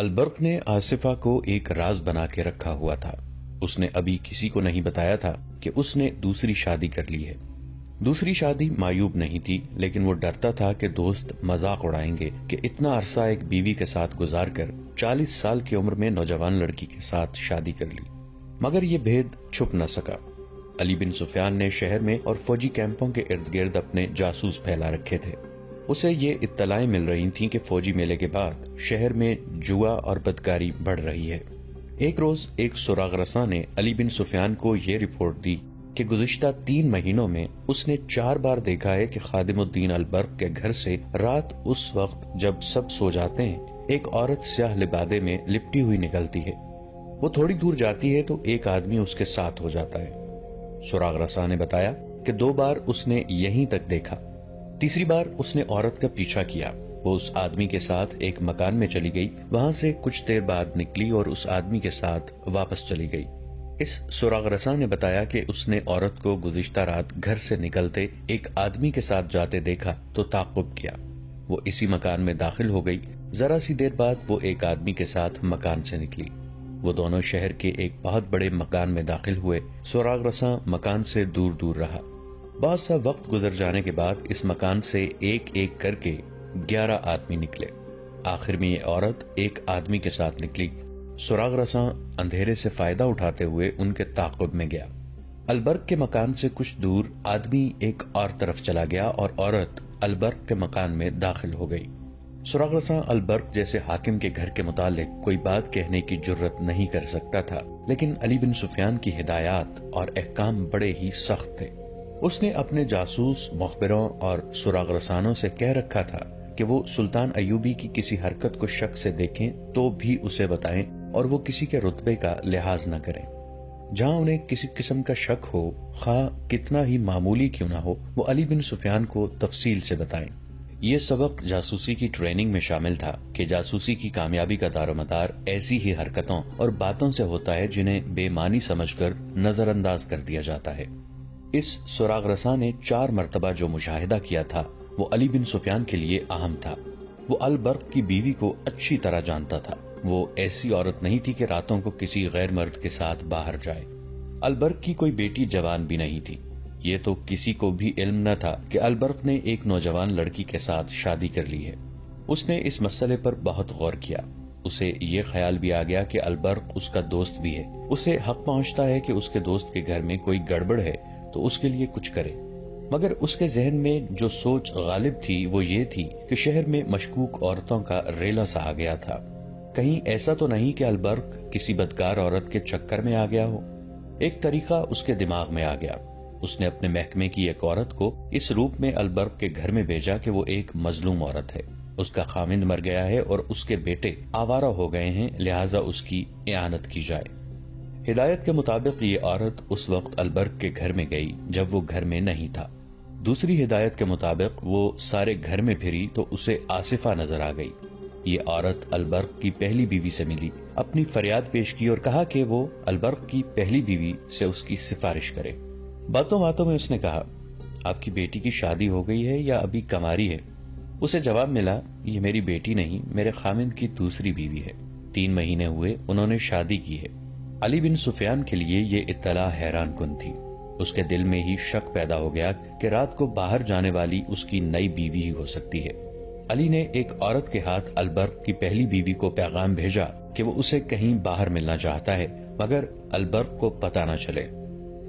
البرق نے آصفہ کو ایک راز بنا کے رکھا ہوا تھا۔ اس نے ابھی کسی کو نہیں بتایا تھا کہ اس نے دوسری شادی کر لی ہے۔ دوسری شادی معیوب نہیں تھی، لیکن وہ ڈرتا تھا کہ دوست مذاق اڑائیں گے کہ اتنا عرصہ ایک بیوی کے ساتھ گزار کر 40 سال کی عمر میں نوجوان لڑکی کے ساتھ شادی کر لی۔ مگر یہ بھید چھپ نہ سکا۔ علی بن سفیان نے شہر میں اور فوجی کیمپوں کے ارد گرد اپنے جاسوس پھیلا رکھے تھے۔ اسے یہ اطلاعیں مل رہی تھیں کہ فوجی میلے کے بعد شہر میں جوا اور بدکاری بڑھ رہی ہے۔ ایک روز ایک سراغ رساں نے علی بن سفیان کو یہ رپورٹ دی کہ گزشتہ 3 مہینوں میں اس نے 4 بار دیکھا ہے کہ خادم الدین البرق کے گھر سے رات اس وقت جب سب سو جاتے ہیں ایک عورت سیاہ لبادے میں لپٹی ہوئی نکلتی ہے۔ وہ تھوڑی دور جاتی ہے تو ایک آدمی اس کے ساتھ ہو جاتا ہے۔ سراغ رساں نے بتایا کہ 2 بار اس نے یہیں تک دیکھا۔ تیسری بار اس نے عورت کا پیچھا کیا۔ وہ اس آدمی کے ساتھ ایک مکان میں چلی گئی، وہاں سے کچھ دیر بعد نکلی اور اس آدمی کے ساتھ واپس چلی گئی۔ اس سراغ رساں نے بتایا کہ اس نے عورت کو گزشتہ رات گھر سے نکلتے ایک آدمی کے ساتھ جاتے دیکھا تو تعقب کیا۔ وہ اسی مکان میں داخل ہو گئی۔ ذرا سی دیر بعد وہ ایک آدمی کے ساتھ مکان سے نکلی۔ وہ دونوں شہر کے ایک بہت بڑے مکان میں داخل ہوئے۔ سراغ رساں مکان سے دور دور رہا۔ بہت سا وقت گزر جانے کے بعد اس مکان سے ایک ایک کر کے 11 آدمی نکلے۔ آخر میں یہ عورت ایک آدمی کے ساتھ نکلی۔ سراغ رساں اندھیرے سے فائدہ اٹھاتے ہوئے ان کے تعاقب میں گیا۔ البرق کے مکان سے کچھ دور آدمی ایک اور طرف چلا گیا اور عورت البرق کے مکان میں داخل ہو گئی۔ سراغ رساں البرق جیسے حاکم کے گھر کے متعلق کوئی بات کہنے کی جرت نہیں کر سکتا تھا، لیکن علی بن سفیان کی ہدایات اور احکام بڑے ہی سخت تھے۔ اس نے اپنے جاسوس، مخبروں اور سراغ رسانوں سے کہہ رکھا تھا کہ وہ سلطان ایوبی کی کسی حرکت کو شک سے دیکھیں تو بھی اسے بتائیں اور وہ کسی کے رتبے کا لحاظ نہ کریں۔ جہاں انہیں کسی قسم کا شک ہو، خواہ کتنا ہی معمولی کیوں نہ ہو، وہ علی بن سفیان کو تفصیل سے بتائیں۔ یہ سبق جاسوسی کی ٹریننگ میں شامل تھا کہ جاسوسی کی کامیابی کا دار و مدار ایسی ہی حرکتوں اور باتوں سے ہوتا ہے جنہیں بے معنی سمجھ کر نظر انداز کر دیا جاتا ہے۔ اس سراغ رساں نے 4 مرتبہ جو مشاہدہ کیا تھا وہ علی بن سفیان کے لیے اہم تھا۔ وہ البرق کی بیوی کو اچھی طرح جانتا تھا۔ وہ ایسی عورت نہیں تھی کہ راتوں کو کسی غیر مرد کے ساتھ باہر جائے۔ البرق کی کوئی بیٹی جوان بھی نہیں تھی۔ یہ تو کسی کو بھی علم نہ تھا کہ البرق نے ایک نوجوان لڑکی کے ساتھ شادی کر لی ہے۔ اس نے اس مسئلے پر بہت غور کیا۔ اسے یہ خیال بھی آ گیا کہ البرق اس کا دوست بھی ہے۔ اسے حق پہنچتا ہے کہ اس کے دوست کے گھر میں کوئی گڑبڑ ہے تو اس کے لیے کچھ کرے۔ مگر اس کے ذہن میں جو سوچ غالب تھی وہ یہ تھی کہ شہر میں مشکوک عورتوں کا ریلا سا آ گیا تھا۔ کہیں ایسا تو نہیں کہ البرق کسی بدکار عورت کے چکر میں آ گیا ہو۔ ایک طریقہ اس کے دماغ میں آ گیا۔ اس نے اپنے محکمے کی ایک عورت کو اس روپ میں البرق کے گھر میں بھیجا کہ وہ ایک مظلوم عورت ہے، اس کا خاوند مر گیا ہے اور اس کے بیٹے آوارہ ہو گئے ہیں، لہٰذا اس کی اعانت کی جائے۔ ہدایت کے مطابق یہ عورت اس وقت البرق کے گھر میں گئی جب وہ گھر میں نہیں تھا۔ دوسری ہدایت کے مطابق وہ سارے گھر میں پھری تو اسے آصفہ نظر آ گئی۔ یہ عورت البرق کی پہلی بیوی سے ملی، اپنی فریاد پیش کی اور کہا کہ وہ البرق کی پہلی بیوی سے اس کی سفارش کرے۔ باتوں باتوں میں اس نے کہا، آپ کی بیٹی کی شادی ہو گئی ہے یا ابھی کنواری ہے؟ اسے جواب ملا، یہ میری بیٹی نہیں، میرے خاوند کی دوسری بیوی ہے، 3 مہینے ہوئے انہوں نے شادی کی ہے۔ علی بن سفیان کے لیے یہ اطلاع حیران کن تھی۔ اس کے دل میں ہی شک پیدا ہو گیا کہ رات کو باہر جانے والی اس کی نئی بیوی ہی ہو سکتی ہے۔ علی نے ایک عورت کے ہاتھ البرق کی پہلی بیوی کو پیغام بھیجا کہ وہ اسے کہیں باہر ملنا چاہتا ہے مگر البرق کو پتہ نہ چلے۔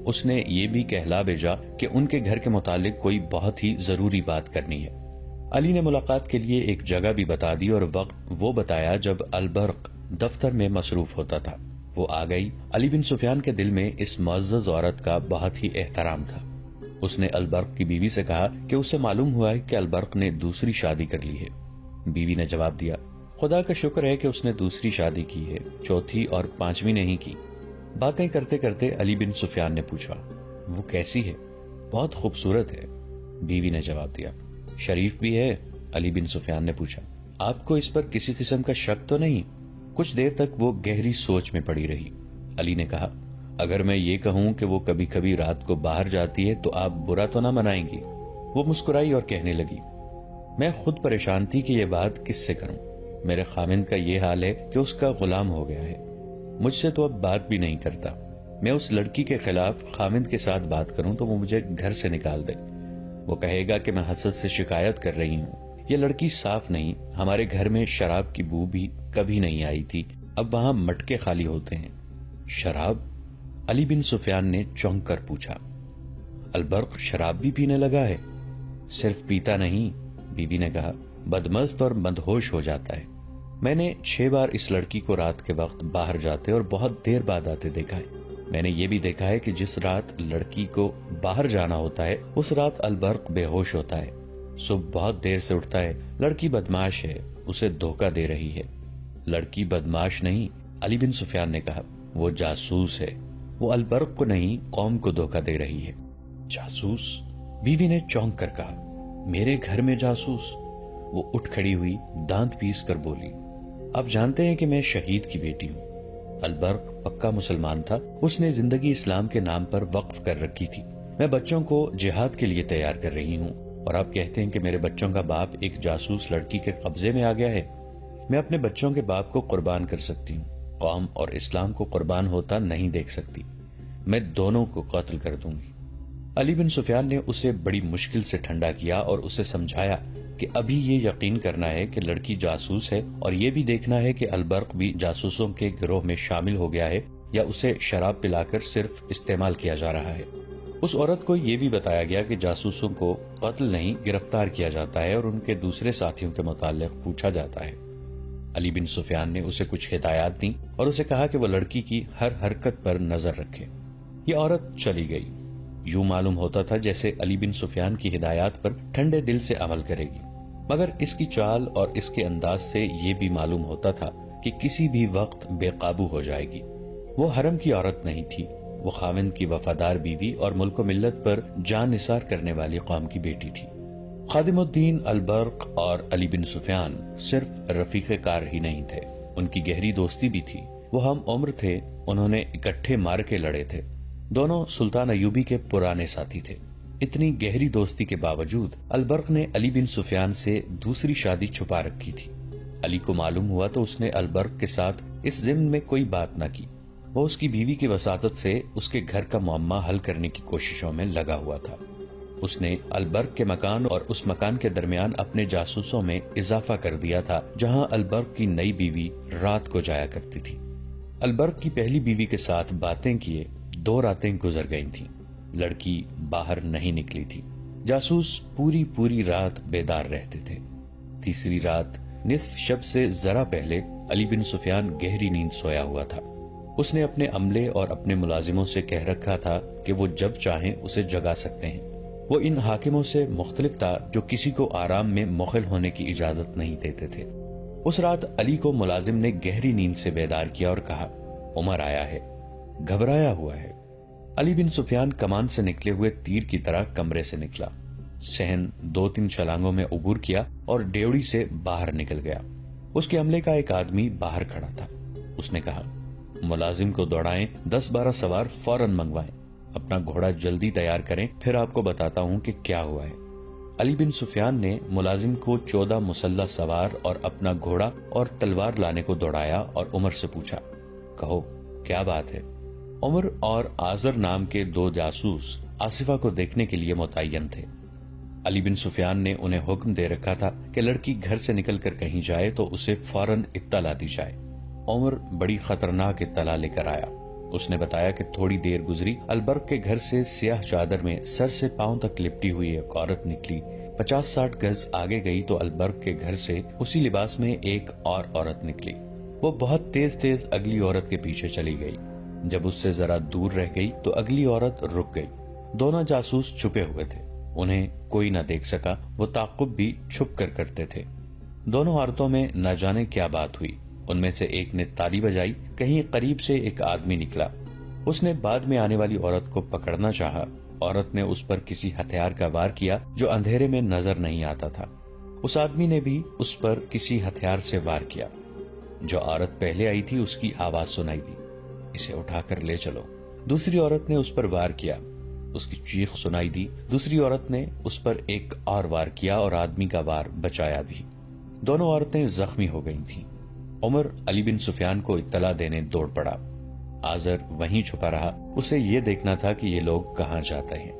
اس نے یہ بھی کہلا بھیجا کہ ان کے گھر کے متعلق کوئی بہت ہی ضروری بات کرنی ہے۔ علی نے ملاقات کے لیے ایک جگہ بھی بتا دی اور وقت وہ بتایا جب البرق دفتر میں مصروف ہوتا تھا۔ وہ آ گئی۔ علی بن سفیان کے دل میں اس معزز عورت کا بہت ہی احترام تھا۔ اس نے البرق کی بیوی سے کہا کہ اسے معلوم ہوا ہے کہ البرق نے دوسری شادی کر لی ہے۔ بیوی نے جواب دیا، خدا کا شکر ہے کہ اس نے دوسری شادی کی ہے، چوتھی اور پانچویں نہیں کی۔ باتیں کرتے کرتے علی بن سفیان نے پوچھا، وہ کیسی ہے؟ بہت خوبصورت ہے، بیوی نے جواب دیا۔ شریف بھی ہے؟ علی بن سفیان نے پوچھا۔ آپ کو اس پر کسی قسم کا شک تو نہیں؟ کچھ دیر تک وہ گہری سوچ میں پڑی رہی۔ علی نے کہا، اگر میں یہ کہوں کہ وہ کبھی کبھی رات کو باہر جاتی ہے تو آپ برا تو نہ منائیں گی؟ وہ مسکرائی اور کہنے لگی، میں خود پریشان تھی کہ یہ بات کس سے کروں۔ میرے خامند کا یہ حال ہے کہ اس کا غلام ہو گیا ہے، مجھ سے تو اب بات بھی نہیں کرتا۔ میں اس لڑکی کے خلاف خامند کے ساتھ بات کروں تو وہ مجھے گھر سے نکال دے۔ وہ کہے گا کہ میں حسد سے شکایت کر رہی ہوں۔ یہ لڑکی صاف نہیں، ہمارے گھر میں شراب کی بو بھی کبھی نہیں آئی تھی، اب وہاں مٹکے خالی ہوتے ہیں۔ شراب؟ علی بن سفیان نے چونک کر پوچھا۔ البرق شراب بھی پینے لگا ہے؟ صرف پیتا نہیں، بی بی نے کہا، بدمست اور مدہوش ہو جاتا ہے۔ میں نے 6 بار اس لڑکی کو رات کے وقت باہر جاتے اور بہت دیر بعد آتے دیکھا ہے۔ میں نے یہ بھی دیکھا ہے کہ جس رات لڑکی کو باہر جانا ہوتا ہے اس رات البرق بے ہوش ہوتا ہے، صبح بہت دیر سے اٹھتا ہے۔ لڑکی بدماش ہے، اسے دھوکہ دے رہی ہے۔ لڑکی بدماش نہیں، علی بن سفیان نے کہا، وہ جاسوس ہے، وہ البرق کو نہیں قوم کو دھوکہ دے رہی ہے۔ جاسوس؟ بیوی نے چونک کر کہا، میرے گھر میں جاسوس؟ وہ اٹھ کھڑی ہوئی، دانت پیس کر بولی، آپ جانتے ہیں کہ میں شہید کی بیٹی ہوں۔ البرق پکا مسلمان تھا، اس نے زندگی اسلام کے نام پر وقف کر رکھی تھی۔ میں بچوں کو جہاد کے لیے تیار کر رہی ہوں اور آپ کہتے ہیں کہ میرے بچوں کا باپ ایک جاسوس لڑکی کے قبضے میں آ گیا ہے۔ میں اپنے بچوں کے باپ کو قربان کر سکتی ہوں، قوم اور اسلام کو قربان ہوتا نہیں دیکھ سکتی۔ میں دونوں کو قتل کر دوں گی۔ علی بن سفیان نے اسے بڑی مشکل سے ٹھنڈا کیا اور اسے سمجھایا کہ ابھی یہ یقین کرنا ہے کہ لڑکی جاسوس ہے اور یہ بھی دیکھنا ہے کہ البرق بھی جاسوسوں کے گروہ میں شامل ہو گیا ہے یا اسے شراب پلا کر صرف استعمال کیا جا رہا ہے۔ اس عورت کو یہ بھی بتایا گیا کہ جاسوسوں کو قتل نہیں گرفتار کیا جاتا ہے اور ان کے دوسرے ساتھیوں کے متعلق پوچھا جاتا ہے۔ علی بن سفیان نے اسے کچھ ہدایات دیں اور اسے کہا کہ وہ لڑکی کی ہر حرکت پر نظر رکھے۔ یہ عورت چلی گئی۔ یوں معلوم ہوتا تھا جیسے علی بن سفیان کی ہدایات پر ٹھنڈے دل سے عمل کرے گی، مگر اس کی چال اور اس کے انداز سے یہ بھی معلوم ہوتا تھا کہ کسی بھی وقت بے قابو ہو جائے گی۔ وہ حرم کی عورت نہیں تھی، وہ خاوند کی وفادار بیوی اور ملک و ملت پر جان نثار کرنے والی قوم کی بیٹی تھی۔ خادم الدین البرق اور علی بن سفیان صرف رفیق کار ہی نہیں تھے، ان کی گہری دوستی بھی تھی۔ وہ ہم عمر تھے، انہوں نے اکٹھے مارکے لڑے تھے، دونوں سلطان ایوبی کے پرانے ساتھی تھے۔ اتنی گہری دوستی کے باوجود البرق نے علی بن سفیان سے دوسری شادی چھپا رکھی تھی۔ علی کو معلوم ہوا تو اس نے البرق کے ساتھ اس ضمن میں کوئی بات نہ کی۔ وہ اس کی بیوی کی وساطت سے اس کے گھر کا معمہ حل کرنے کی کوششوں میں لگا ہوا تھا۔ اس نے البرق کے مکان اور اس مکان کے درمیان اپنے جاسوسوں میں اضافہ کر دیا تھا جہاں البرق کی نئی بیوی رات کو جایا کرتی تھی۔ البرق کی پہلی بیوی کے ساتھ باتیں کیے 2 راتیں گزر گئی تھیں، لڑکی باہر نہیں نکلی تھی۔ جاسوس پوری رات بیدار رہتے تھے۔ تیسری رات نصف شب سے ذرا پہلے علی بن سفیان گہری نیند سویا ہوا تھا۔ اس نے اپنے عملے اور اپنے ملازموں سے کہہ رکھا تھا کہ وہ جب چاہیں اسے جگا سکتے ہیں۔ وہ ان حاکموں سے مختلف تھا جو کسی کو آرام میں مخل ہونے کی اجازت نہیں دیتے تھے۔ اس رات علی کو ملازم نے گہری نیند سے بیدار کیا اور کہا، عمر آیا ہے، گھبرایا ہوا ہے۔ علی بن سفیان کمان سے نکلے ہوئے تیر کی طرح کمرے سے نکلا، صحن 2-3 چھلانگوں میں عبور کیا اور ڈیوڑی سے باہر نکل گیا۔ اس کے عملے کا ایک آدمی باہر کھڑا تھا۔ اس نے کہا، ملازم کو دوڑائیں، 10-12 سوار فوراً منگوائیں، اپنا گھوڑا جلدی تیار کریں، پھر آپ کو بتاتا ہوں کہ کیا ہوا ہے۔ علی بن سفیان نے ملازم کو 14 مسلح سوار اور اپنا گھوڑا اور تلوار لانے کو دوڑایا اور عمر سے پوچھا، کہو کیا بات ہے؟ عمر اور آزر نام کے 2 جاسوس آصفہ کو دیکھنے کے لیے متعین تھے۔ علی بن سفیان نے انہیں حکم دے رکھا تھا کہ لڑکی گھر سے نکل کر کہیں جائے تو اسے فوراً اطلاع دی جائے۔ عمر بڑی خطرناک اطلاع لے کر آیا۔ اس نے بتایا کہ تھوڑی دیر گزری، البرق کے گھر سے سیاہ چادر میں سر سے پاؤں تک لپٹی ہوئی ایک عورت نکلی۔ 50-60 گز آگے گئی تو البرق کے گھر سے اسی لباس میں ایک اور عورت نکلی۔ وہ بہت تیز اگلی عورت کے پیچھے چلی گئی۔ جب اس سے ذرا دور رہ گئی تو اگلی عورت رک گئی۔ دونوں جاسوس چھپے ہوئے تھے، انہیں کوئی نہ دیکھ سکا، وہ تعقب بھی چھپ کر کرتے تھے۔ دونوں عورتوں میں نہ جانے کیا بات ہوئی، ان میں سے ایک نے تالی بجائی، کہیں قریب سے ایک آدمی نکلا، اس نے بعد میں آنے والی عورت کو پکڑنا چاہا۔ عورت نے اس پر کسی ہتھیار کا وار کیا جو اندھیرے میں نظر نہیں آتا تھا۔ اس آدمی نے بھی اس پر کسی ہتھیار سے وار کیا۔ جو عورت پہلے آئی تھی اس کی آواز سنائی دی، اسے اٹھا کر لے چلو۔ دوسری عورت نے اس پر وار کیا، اس کی چیخ سنائی دی۔ دوسری عورت نے اس پر ایک اور وار کیا اور آدمی کا وار بچایا بھی۔ دونوں عورتیں زخمی ہو گئی تھیں۔ عمر علی بن سفیان کو اطلاع دینے دوڑ پڑا۔ آزر وہیں چھپا رہا، اسے یہ دیکھنا تھا کہ یہ لوگ کہاں جاتے ہیں۔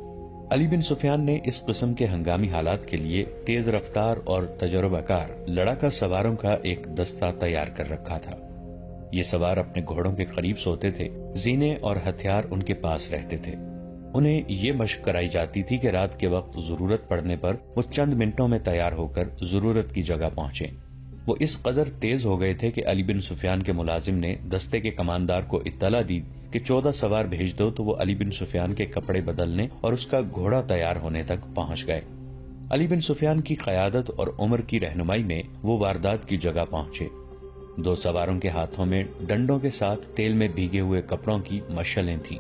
علی بن سفیان نے اس قسم کے ہنگامی حالات کے لیے تیز رفتار اور تجربہ کار لڑاکا سواروں کا ایک دستہ تیار کر رکھا تھا۔ یہ سوار اپنے گھوڑوں کے قریب سوتے تھے، زینے اور ہتھیار ان کے پاس رہتے تھے۔ انہیں یہ مشق کرائی جاتی تھی کہ رات کے وقت ضرورت پڑنے پر وہ چند منٹوں میں تیار ہو کر ضرورت کی جگہ پہنچیں۔ وہ اس قدر تیز ہو گئے تھے کہ علی بن سفیان کے ملازم نے دستے کے کماندار کو اطلاع دی کہ 14 سوار بھیج دو، تو وہ علی بن سفیان کے کپڑے بدلنے اور اس کا گھوڑا تیار ہونے تک پہنچ گئے۔ علی بن سفیان کی قیادت اور عمر کی رہنمائی میں وہ واردات کی جگہ پہنچے۔ 2 سواروں کے ہاتھوں میں ڈنڈوں کے ساتھ تیل میں بھیگے ہوئے کپڑوں کی مشعلیں تھیں۔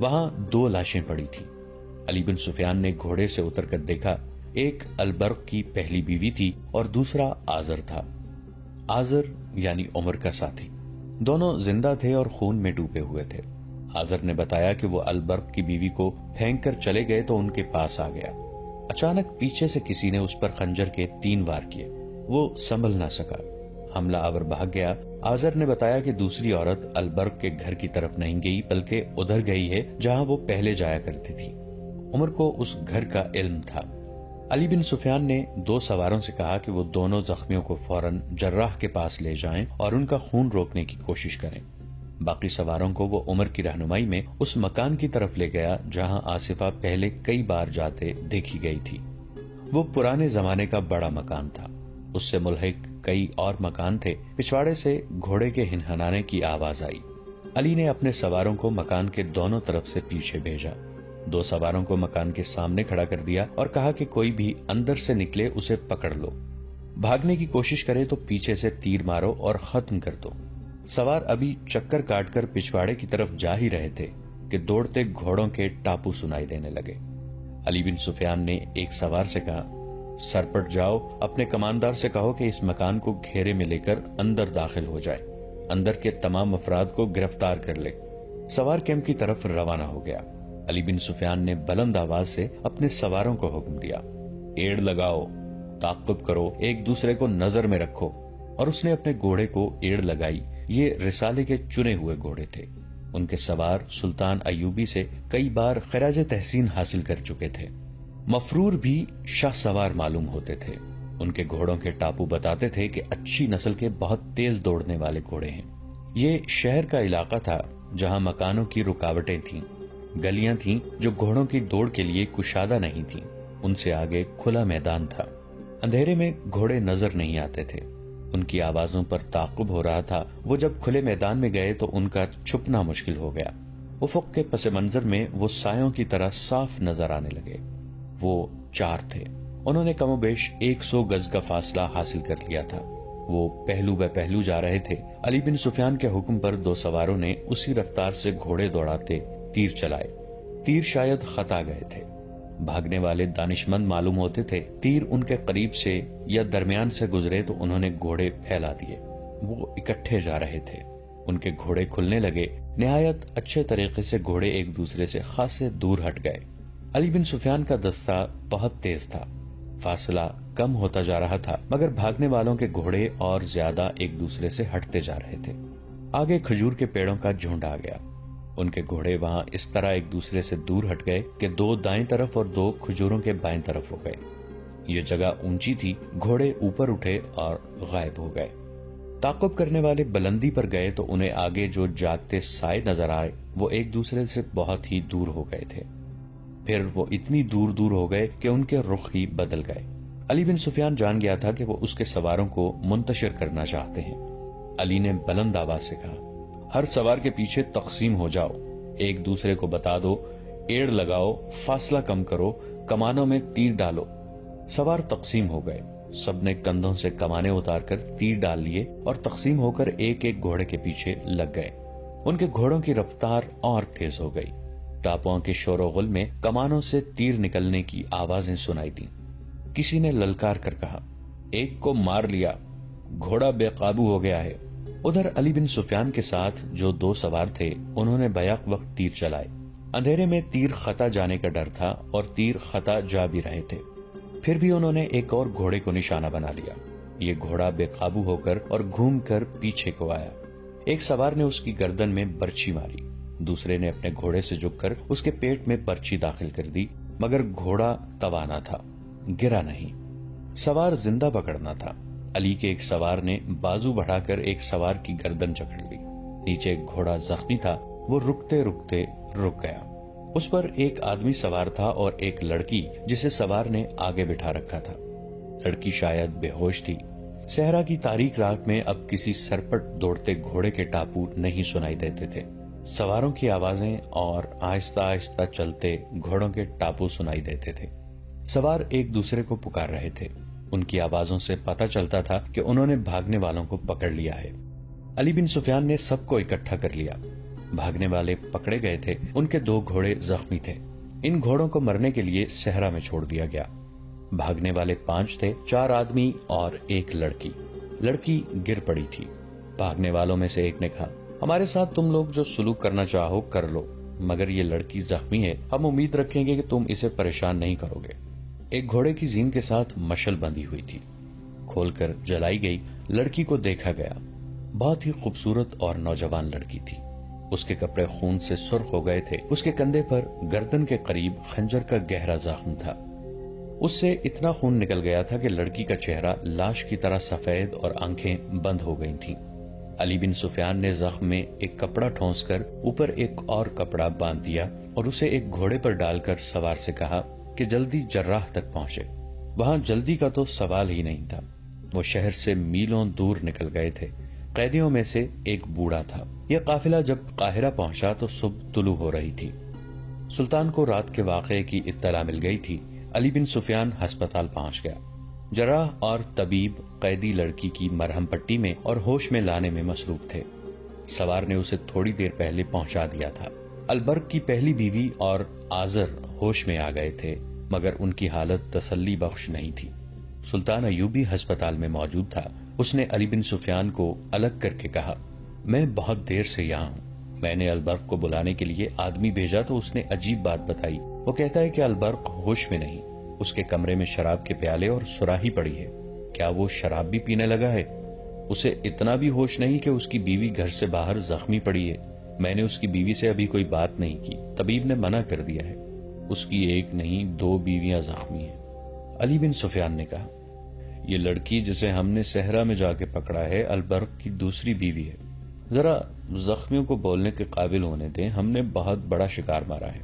وہاں 2 لاشیں پڑی تھیں۔ علی بن سفیان نے گھوڑے سے اتر کر دیکھا، ایک البرق کی پہلی بیوی تھی اور دوسرا آزر تھا۔ آزر یعنی عمر کا ساتھی۔ دونوں زندہ تھے اور خون میں ڈوبے ہوئے تھے۔ آزر نے بتایا کہ وہ البرق کی بیوی کو پھینک کر چلے گئے تو ان کے پاس آ گیا۔ اچانک پیچھے سے کسی نے اس پر خنجر کے 3 وار کیے۔ وہ سنبھل نہ سکا، حملہ آور بھاگ گیا۔ آزر نے بتایا کہ دوسری عورت البرق کے گھر کی طرف نہیں گئی بلکہ ادھر گئی ہے جہاں وہ پہلے جایا کرتی تھی۔ عمر کو اس گھر کا علم تھا۔ علی بن سفیان نے 2 سواروں سے کہا کہ وہ دونوں زخمیوں کو فوراً جراح کے پاس لے جائیں اور ان کا خون روکنے کی کوشش کریں۔ باقی سواروں کو وہ عمر کی رہنمائی میں اس مکان کی طرف لے گیا جہاں آصفہ پہلے کئی بار جاتے دیکھی گئی تھی۔ وہ پرانے زمانے کا بڑا مکان تھا، اس سے ملحق کئی اور مکان تھے۔ پچھواڑے سے گھوڑے کے ہنہنانے کی آواز آئی۔ علی نے اپنے سواروں کو مکان کے دونوں طرف سے پیچھے بھیجا۔ 2 سواروں کو مکان کے سامنے کھڑا کر دیا اور کہا کہ کوئی بھی اندر سے نکلے اسے پکڑ لو، بھاگنے کی کوشش کرے تو پیچھے سے تیر مارو اور ختم کر دو۔ سوار ابھی چکر کاٹ کر پچھواڑے کی طرف جا ہی رہے تھے کہ دوڑتے گھوڑوں کے ٹاپو سنائی دینے لگے۔ علی بن سفیان نے ایک سوار سے کہا، سرپٹ جاؤ، اپنے کماندار سے کہو کہ اس مکان کو گھیرے میں لے کر اندر داخل ہو جائے، اندر کے تمام افراد کو گرفتار کر لے۔ سوار کیمپ کی طرف روانہ ہو گیا۔ علی بن سفیان نے بلند آواز سے اپنے سواروں کو حکم دیا، ایڑ لگاؤ، تعقب کرو، ایک دوسرے کو نظر میں رکھو، اور اس نے اپنے گھوڑے کو ایڑ لگائی۔ یہ رسالے کے چنے ہوئے گھوڑے تھے۔ ان کے سوار سلطان ایوبی سے کئی بار خراج تحسین حاصل کر چکے تھے۔ مفرور بھی شاہ سوار معلوم ہوتے تھے۔ ان کے گھوڑوں کے ٹاپو بتاتے تھے کہ اچھی نسل کے بہت تیز دوڑنے والے گھوڑے ہیں۔ یہ شہر کا علاقہ تھا جہاں مکانوں کی رکاوٹیں تھیں، گلیاں تھیں جو گھوڑوں کی دوڑ کے لیے کشادہ نہیں تھیں۔ ان سے آگے کھلا میدان تھا۔ اندھیرے میں گھوڑے نظر نہیں آتے تھے، ان کی آوازوں پر تعاقب ہو رہا تھا۔ وہ جب کھلے میدان میں گئے تو ان کا چھپنا مشکل ہو گیا۔ افق کے پس منظر میں وہ سایوں کی طرح صاف نظر آنے لگے۔ وہ 4 تھے۔ انہوں نے کم و بیش 100 گز کا فاصلہ حاصل کر لیا تھا۔ وہ پہلو بہ پہلو جا رہے تھے۔ علی بن سفیان کے حکم پر 2 سواروں نے اسی رفتار سے گھوڑے دوڑاتے تیر چلائے۔ تیر شاید خطا گئے تھے۔ بھاگنے والے دانشمند معلوم ہوتے تھے۔ تیر ان کے قریب سے یا درمیان سے گزرے تو انہوں نے گھوڑے پھیلا دیے۔ وہ اکٹھے جا رہے تھے۔ ان کے گھوڑے کھلنے لگے۔ نہایت اچھے طریقے سے گھوڑے ایک دوسرے سے خاصے دور ہٹ گئے۔ علی بن سفیان کا دستہ بہت تیز تھا۔ فاصلہ کم ہوتا جا رہا تھا، مگر بھاگنے والوں کے گھوڑے اور زیادہ ایک دوسرے سے ہٹتے جا رہے تھے۔ آگے کھجور کے پیڑوں کا جھنڈ آ گیا۔ ان کے گھوڑے وہاں اس طرح ایک دوسرے سے دور ہٹ گئے کہ 2 دائیں طرف اور 2 کھجوروں کے بائیں طرف ہو گئے۔ یہ جگہ اونچی تھی، گھوڑے اوپر اٹھے اور غائب ہو گئے۔ تعقب کرنے والے بلندی پر گئے تو انہیں آگے جو جاگتے سائے نظر آئے وہ ایک دوسرے سے بہت ہی دور ہو گئے تھے۔ پھر وہ اتنی دور دور ہو گئے کہ ان کے رخ ہی بدل گئے۔ علی بن سفیان جان گیا تھا کہ وہ اس کے سواروں کو منتشر کرنا چاہتے ہیں۔ علی نے بلند آواز سے کہا، ہر سوار کے پیچھے تقسیم ہو جاؤ، ایک دوسرے کو بتا دو، ایڑ لگاؤ، فاصلہ کم کرو، کمانوں میں تیر ڈالو۔ سوار تقسیم ہو گئے۔ سب نے کندھوں سے کمانے اتار کر تیر ڈال لیے اور تقسیم ہو کر ایک ایک گھوڑے کے پیچھے لگ گئے۔ ان کے گھوڑوں کی رفتار اور تیز ہو گئی۔ ٹاپوں کے شور و غل میں کمانوں سے تیر نکلنے کی آوازیں سنائی دیں۔ کسی نے للکار کر کہا، ایک کو مار لیا، گھوڑا بے قابو ہو گیا ہے۔ ادھر علی بن سفیان کے ساتھ جو 2 سوار تھے انہوں نے بیک وقت تیر چلائے۔ اندھیرے میں تیر خطا جانے کا ڈر تھا اور تیر خطا جا بھی رہے تھے، پھر بھی انہوں نے ایک اور گھوڑے کو نشانہ بنا لیا۔ یہ گھوڑا بے قابو ہو کر اور گھوم کر پیچھے کو آیا۔ ایک سوار نے اس کی گردن میں برچھی ماری، دوسرے نے اپنے گھوڑے سے جھک کر اس کے پیٹ میں برچھی داخل کر دی، مگر گھوڑا توانا تھا، گرا نہیں۔ سوار زندہ پکڑنا تھا۔ علی کے ایک سوار نے بازو بڑھا کر ایک سوار کی گردن جکڑ لی۔ نیچے ایک گھوڑا زخمی تھا، وہ رکتے رکتے رک گیا۔ اس پر ایک آدمی سوار تھا اور ایک لڑکی جسے سوار نے آگے بٹھا رکھا تھا۔ لڑکی شاید بے ہوش تھی۔ صحرا کی تاریک رات میں اب کسی سرپٹ دوڑتے گھوڑے کے ٹاپو نہیں سنائی دیتے تھے۔ سواروں کی آوازیں اور آہستہ آہستہ چلتے گھوڑوں کے ٹاپو سنائی دیتے تھے۔ سوار ایک دوسرے کو پکار رہے تھے۔ ان کی آوازوں سے پتہ چلتا تھا کہ انہوں نے بھاگنے والوں کو پکڑ لیا ہے۔ علی بن سفیان نے سب کو اکٹھا کر لیا۔ بھاگنے والے پکڑے گئے تھے، ان کے 2 گھوڑے زخمی تھے۔ ان گھوڑوں کو مرنے کے لیے صحرا میں چھوڑ دیا گیا۔ بھاگنے والے 5 تھے، 4 آدمی اور ایک لڑکی۔ لڑکی گر پڑی تھی۔ بھاگنے والوں میں سے ایک نے کہا، ہمارے ساتھ تم لوگ جو سلوک کرنا چاہو کر لو، مگر یہ لڑکی زخمی ہے، ہم امید رکھیں گے کہ تم اسے پریشان نہیں کرو گے۔ ایک گھوڑے کی زین کے ساتھ مشل بندھی ہوئی تھی، کھول کر جلائی گئی۔ لڑکی کو دیکھا گیا، بہت ہی خوبصورت اور نوجوان لڑکی تھی۔ اس کے کپڑے خون سے سرخ ہو گئے تھے، اس کے کندھے پر گردن کے قریب خنجر کا گہرا زخم تھا۔ اس سے اتنا خون نکل گیا تھا کہ لڑکی کا چہرہ لاش کی طرح سفید اور آنکھیں بند ہو گئی تھیں۔ علی بن سفیان نے زخم میں ایک کپڑا ٹھونس کر اوپر ایک اور کپڑا باندھ دیا اور اسے ایک گھوڑے پر ڈال کر سوار سے کہا کہ جلدی جراح تک پہنچے۔ وہاں جلدی کا تو سوال ہی نہیں تھا، وہ شہر سے میلوں دور نکل گئے تھے۔ قیدیوں میں سے ایک بوڑھا تھا۔ یہ قافلہ جب قاہرہ پہنچا تو صبح طلوع ہو رہی تھی۔ سلطان کو رات کے واقعے کی اطلاع مل گئی تھی۔ علی بن سفیان ہسپتال پہنچ گیا۔ جراح اور طبیب قیدی لڑکی کی مرہم پٹی میں اور ہوش میں لانے میں مصروف تھے۔ سوار نے اسے تھوڑی دیر پہلے پہنچا دیا تھا۔ البرق کی پہلی بیوی اور آزر ہوش میں آ گئے تھے، مگر ان کی حالت تسلی بخش نہیں تھی۔ سلطان ایوبی ہسپتال میں موجود تھا۔ اس نے علی بن سفیان کو الگ کر کے کہا، میں بہت دیر سے یہاں ہوں۔ میں نے البرق کو بلانے کے لیے آدمی بھیجا تو اس نے عجیب بات بتائی۔ وہ کہتا ہے کہ البرق ہوش میں نہیں، اس کے کمرے میں شراب کے پیالے اور سراہی پڑی ہے۔ کیا وہ شراب بھی پینے لگا ہے؟ اسے اتنا بھی ہوش نہیں کہ اس کی بیوی گھر سے باہر زخمی پڑی ہے۔ میں نے اس کی بیوی سے ابھی کوئی بات نہیں کی، طبیب نے منع کر دیا ہے۔ اس کی ایک نہیں 2 بیویاں زخمی ہیں۔ علی بن سفیان نے کہا، یہ لڑکی جسے ہم نے صحرا میں جا کے پکڑا ہے البرق کی دوسری بیوی ہے۔ ذرا زخمیوں کو بولنے کے قابل ہونے دیں، ہم نے بہت بڑا شکار مارا ہے۔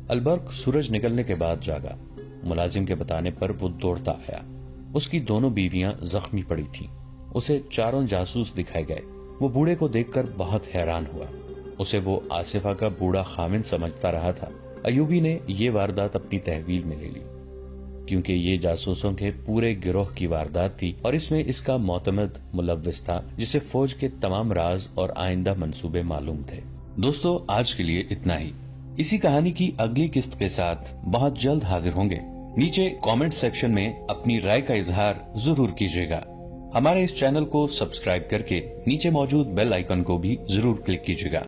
البرق سورج نکلنے کے بعد جاگا۔ ملازم کے بتانے پر وہ دوڑتا آیا۔ اس کی دونوں بیویاں زخمی پڑی تھیں۔ اسے 4 جاسوس دکھائے گئے۔ وہ بوڑھے کو دیکھ کر بہت حیران ہوا۔ اسے وہ آصفہ کا بوڑھا خامن سمجھتا رہا تھا۔ ایوبی نے یہ واردات اپنی تحویل میں لے لی، کیونکہ یہ جاسوسوں کے پورے گروہ کی واردات تھی اور اس میں اس کا معتمد ملوث تھا، جسے فوج کے تمام راز اور آئندہ منصوبے معلوم تھے۔ دوستو، آج کے لیے اتنا ہی۔ اسی کہانی کی اگلی قسط کے ساتھ بہت جلد حاضر ہوں گے۔ نیچے کامنٹ سیکشن میں اپنی رائے کا اظہار ضرور کیجیے گا۔ ہمارے اس چینل کو سبسکرائب کر کے نیچے موجود بیل آئیکن کو بھی ضرور کلک کیجیے گا۔